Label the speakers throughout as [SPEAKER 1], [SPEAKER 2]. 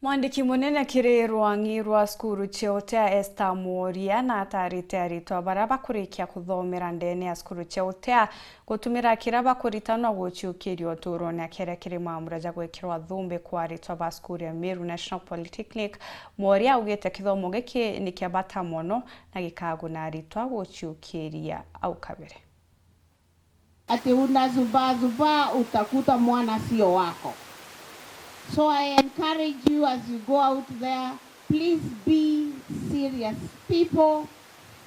[SPEAKER 1] Mwandiki munene kiri rwangi rwa cukuru cia Utea Esther Mworia na atarite ARITWA baria bakurikia kuthomera ndene ya cukuru cia Utea gutumira kira bakuritanwa guciukiria UTURONE akira kiri maamura ja gwikirwa thumbi kwa ARITWA ba cukuru ya Meru National Polytechnic. Mworia augite kithomo giki ni kia bata muno na gikaguna ARITWA guciukiria au kabere.
[SPEAKER 2] Ati unazubazuba utakuta mwana sio wako. So I encourage you as you go out there, please be serious people.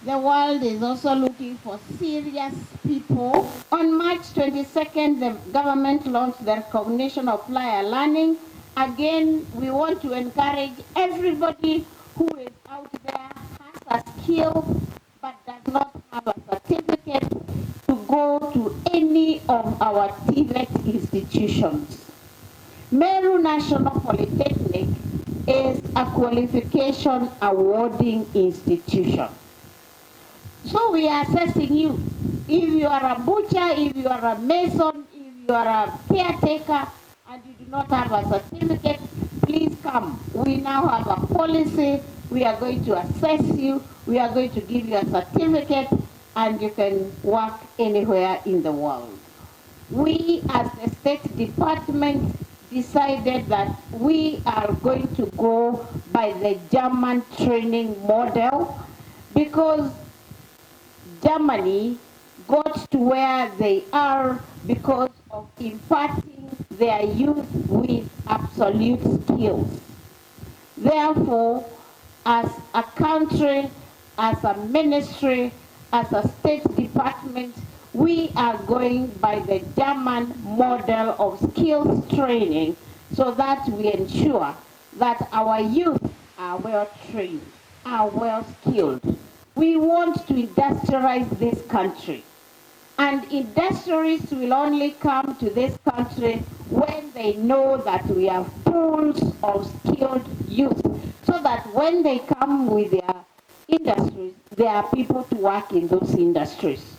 [SPEAKER 2] The world is also looking for serious people. On March 22nd, the government launched the recognition of prior learning. Again, we want to encourage everybody who is out there, has a skill, but does not have a certificate, to go to any of our TVET institutions. Meru National Polytechnic is a qualification awarding institution. So we are assessing you. If you are a butcher, if you are a mason, if you are a caretaker, and you do not have a certificate, please come. We now have a policy. We are going to assess you. We are going to give you a certificate, and you can work anywhere in the world. We, as the State Department, decided that we are going to go by the German training model because Germany got to where they are because of imparting their youth with absolute skills. Therefore, as a country, as a ministry, as a State Department, we are going by the German model of skills training so that we ensure that our youth are well trained, are well skilled. We want to industrialize this country. And industries will only come to this country when they know that we have pools of skilled youth, so that when they come with their industries, there are people to work in those industries.